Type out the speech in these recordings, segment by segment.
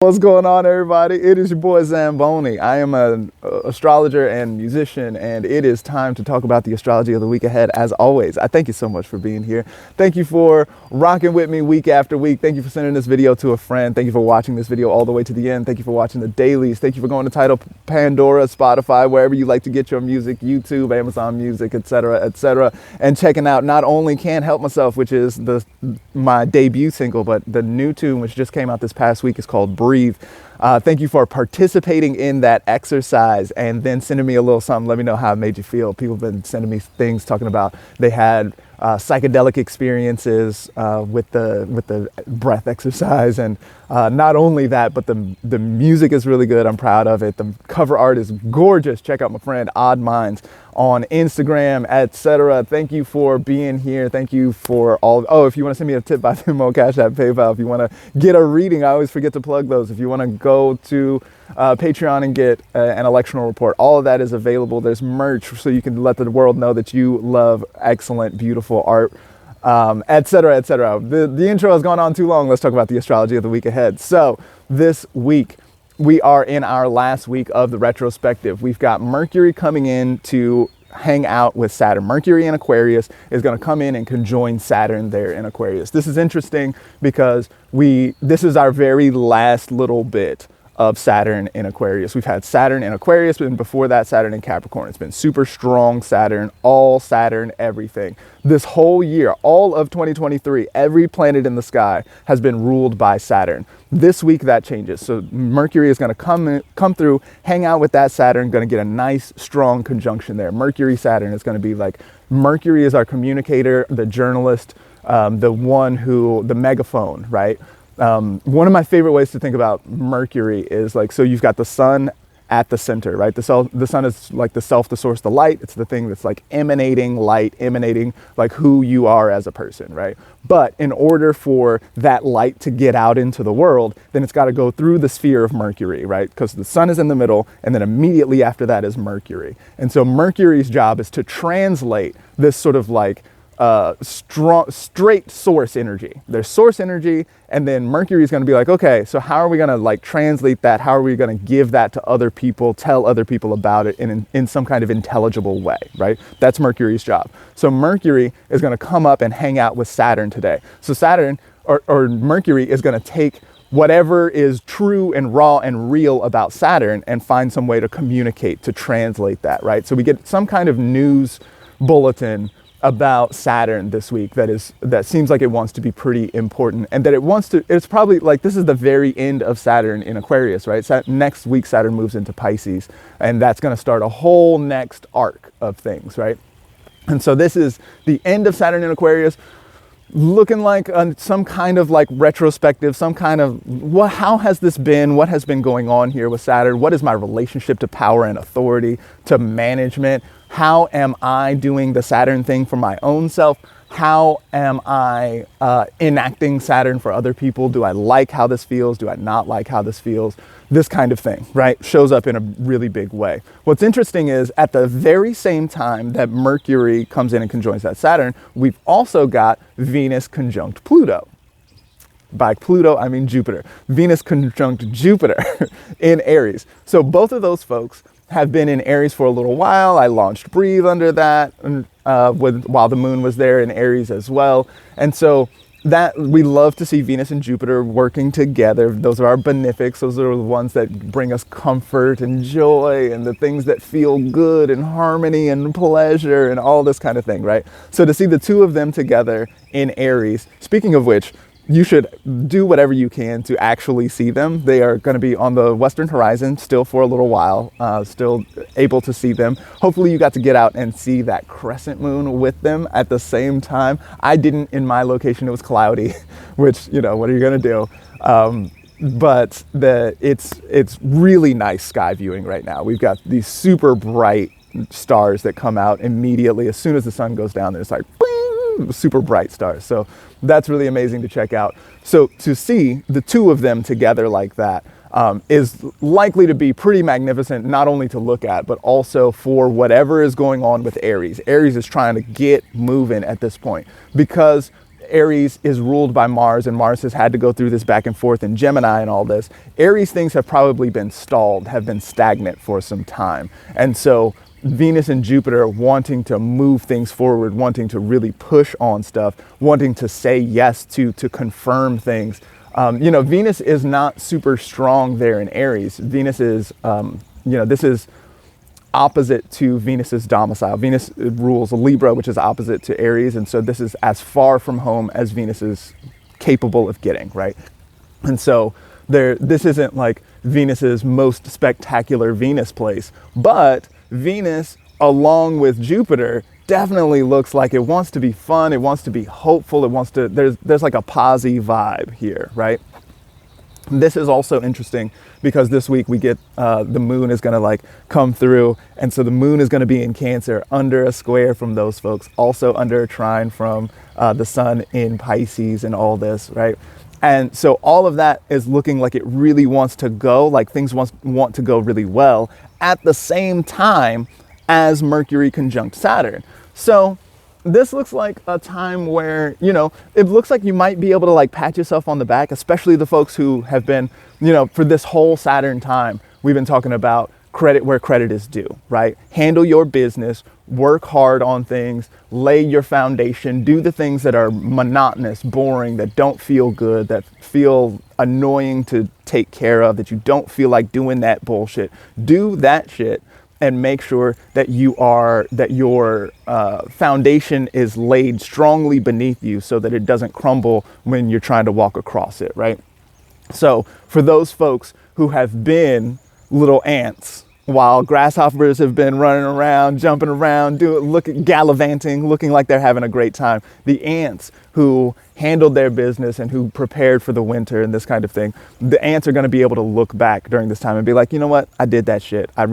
What's going on, everybody? It is your boy Zamboni. I am an astrologer and musician, and it is time to talk about the astrology of the week ahead. As always, I thank you so much for being here. Thank you for rocking with me week after week. Thank you for sending this video to a friend. Thank you for watching this video all the way to the end. Thank you for watching the dailies. Thank you for going to Tidal, Pandora, Spotify, wherever you like to get your music, YouTube, Amazon Music, etc., and checking out not only Can't Help Myself, which is my debut single, but the new tune which just came out this past week is called Breathe. Thank you for participating in that exercise and then sending me a little something. Let me know how it made you feel. People have been sending me things talking about they had psychedelic experiences with the breath exercise, and not only that, but the music is really good. I'm proud of it. The cover art is gorgeous. Check out my friend Odd Minds on Instagram, etc. Thank you for being here. Thank you for all. Oh, if you want to send me a tip by Venmo, Cash App, PayPal. If you want to get a reading, I always forget to plug those. If you want to go to Patreon and get an electional report, all of that is available. There's merch, so you can let the world know that you love excellent, beautiful art, etc., etc. The intro has gone on too long. Let's talk about the astrology of the week ahead. So this week, we are in our last week of the retrospective. We've got Mercury coming in to hang out with Saturn. Mercury in Aquarius is going to come in and conjoin Saturn there in Aquarius. This is interesting because this is our very last little bit of Saturn in Aquarius. We've had Saturn in Aquarius, and before that, Saturn in Capricorn. It's been super strong Saturn, all Saturn, everything. This whole year, all of 2023, every planet in the sky has been ruled by Saturn. This week, that changes. So Mercury is going to come through, hang out with that Saturn, going to get a nice, strong conjunction there. Mercury-Saturn is going to be like, Mercury is our communicator, the journalist, the megaphone, right? One of my favorite ways to think about Mercury is like, so you've got the sun at the center, right? The sun is like the source, the light. It's the thing that's like emanating light, emanating like who you are as a person, right? But in order for that light to get out into the world, then it's got to go through the sphere of Mercury, right? Because the sun is in the middle, and then immediately after that is Mercury. And so Mercury's job is to translate this sort of like straight source energy. There's source energy, and then Mercury is going to be like, okay, so how are we going to like translate that? How are we going to give that to other people, tell other people about it in some kind of intelligible way, right? That's Mercury's job. So Mercury is going to come up and hang out with Saturn today. So Saturn or Mercury is going to take whatever is true and raw and real about Saturn and find some way to communicate, to translate that, right? So we get some kind of news bulletin about Saturn this week that seems like it wants to be pretty important, and that it's probably like, this is the very end of Saturn in Aquarius, right? Next week Saturn moves into Pisces, and that's going to start a whole next arc of things, right? And so this is the end of Saturn in Aquarius, looking like some kind of like retrospective, some kind of how has this been? What has been going on here with Saturn? What is my relationship to power and authority, to management? How am I doing the Saturn thing for my own self? How am I enacting Saturn for other people? Do I like how this feels? Do I not like how this feels? This kind of thing, right? Shows up in a really big way. What's interesting is at the very same time that Mercury comes in and conjoins that Saturn, we've also got Venus conjunct Pluto. By Pluto, I mean Jupiter. Venus conjunct Jupiter in Aries. So both of those folks have been in Aries for a little while. I launched Breathe under that while the moon was there in Aries as well. And so that we love to see Venus and Jupiter working together. Those are our benefics. Those are the ones that bring us comfort and joy and the things that feel good and harmony and pleasure and all this kind of thing, right? So to see the two of them together in Aries, speaking of which, you should do whatever you can to actually see them. They are going to be on the western horizon still for a little while, still able to see them. Hopefully you got to get out and see that crescent moon with them at the same time. I didn't in my location. It was cloudy, which, you know, what are you going to do? But it's really nice sky viewing right now. We've got these super bright stars that come out immediately as soon as the sun goes down. There's like super bright stars. So that's really amazing to check out. So to see the two of them together like that is likely to be pretty magnificent, not only to look at, but also for whatever is going on with Aries. Aries is trying to get moving at this point because Aries is ruled by Mars, and Mars has had to go through this back and forth in Gemini and all this. Aries things have probably been stalled, have been stagnant for some time. And so Venus and Jupiter wanting to move things forward, wanting to really push on stuff, wanting to say yes to confirm things. Venus is not super strong there in Aries. Venus is, this is opposite to Venus's domicile. Venus rules Libra, which is opposite to Aries. And so this is as far from home as Venus is capable of getting, right? And so this isn't like Venus's most spectacular Venus place, but Venus, along with Jupiter, definitely looks like it wants to be fun. It wants to be hopeful. It wants to, there's like a posy vibe here, right? This is also interesting because this week we get, the moon is going to like come through. And so the moon is going to be in Cancer, under a square from those folks, also under a trine from the sun in Pisces and all this, right? And so all of that is looking like it really wants to go, like things want to go really well at the same time as Mercury conjunct Saturn. So this looks like a time where, it looks like you might be able to like pat yourself on the back, especially the folks who have been, for this whole Saturn time, we've been talking about credit where credit is due, right? Handle your business, work hard on things, lay your foundation, do the things that are monotonous, boring, that don't feel good, that feel annoying to take care of, that you don't feel like doing that bullshit. Do that shit and make sure that your foundation is laid strongly beneath you so that it doesn't crumble when you're trying to walk across it, right? So for those folks who have been little ants while grasshoppers have been running around, jumping around, gallivanting, looking like they're having a great time, the ants who handled their business and who prepared for the winter and this kind of thing, the ants are going to be able to look back during this time and be like, you know what, I did that shit. I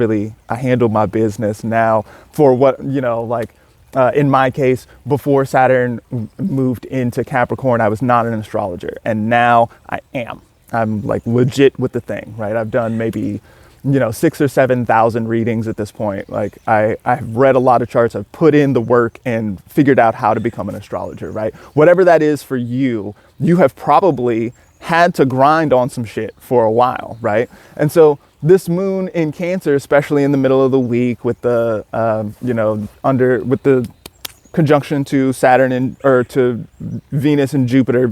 handled my business now for what, in my case, before Saturn moved into Capricorn, I was not an astrologer. And now I am. I'm like legit with the thing, right? I've done maybe 6,000 or 7,000 readings at this point. Like I've read a lot of charts, I've put in the work and figured out how to become an astrologer, right? Whatever that is for you, you have probably had to grind on some shit for a while, right? And so this moon in Cancer, especially in the middle of the week with the, with the conjunction to Saturn or to Venus and Jupiter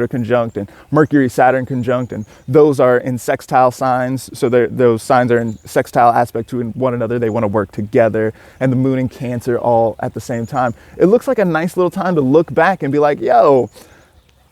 conjunct, and Mercury, Saturn conjunct, and those are in sextile signs. So those signs are in sextile aspect to one another. They want to work together, and the moon and Cancer all at the same time. It looks like a nice little time to look back and be like, yo,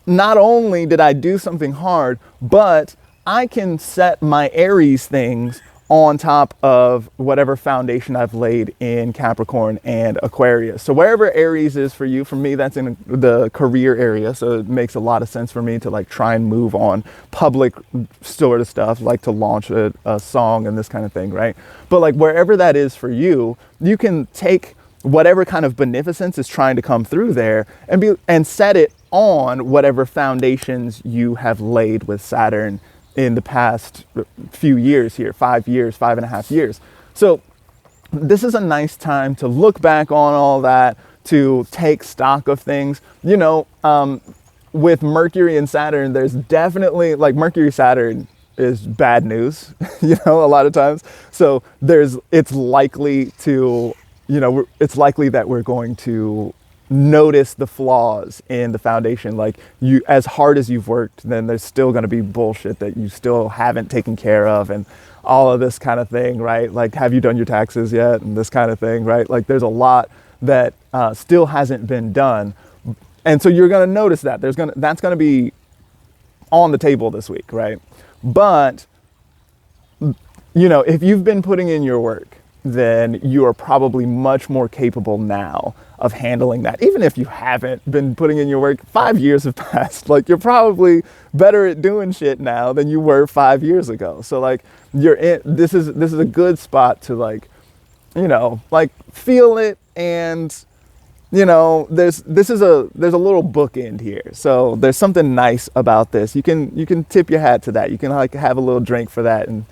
not only did I do something hard, but I can set my Aries things on top of whatever foundation I've laid in Capricorn and Aquarius. So wherever Aries is for you, for me, that's in the career area. So it makes a lot of sense for me to like try and move on public sort of stuff, like to launch a song and this kind of thing, right? But like wherever that is for you, you can take whatever kind of beneficence is trying to come through there and set it on whatever foundations you have laid with Saturn in the past few years here, 5.5 years. So this is a nice time to look back on all that, to take stock of things. With Mercury and Saturn, there's definitely like Mercury, Saturn is bad news, a lot of times. So it's likely that we're going to notice the flaws in the foundation. Like as hard as you've worked, then there's still going to be bullshit that you still haven't taken care of and all of this kind of thing, right? Like, have you done your taxes yet? And this kind of thing, right? Like there's a lot that still hasn't been done. And so you're going to notice that that's going to be on the table this week, right? But, if you've been putting in your work, then you are probably much more capable now of handling that. Even if you haven't been putting in your work, 5 years have passed. Like you're probably better at doing shit now than you were 5 years ago. So like this is a good spot to like feel it. And there's a little bookend here. So there's something nice about this. You can tip your hat to that. You can like have a little drink for that and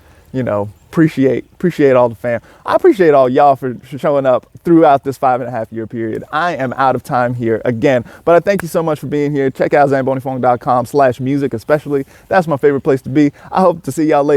appreciate all the fam. I appreciate all y'all for showing up throughout this 5.5-year period. I am out of time here again, but I thank you so much for being here. Check out zambonifong.com/music especially. That's my favorite place to be. I hope to see y'all later.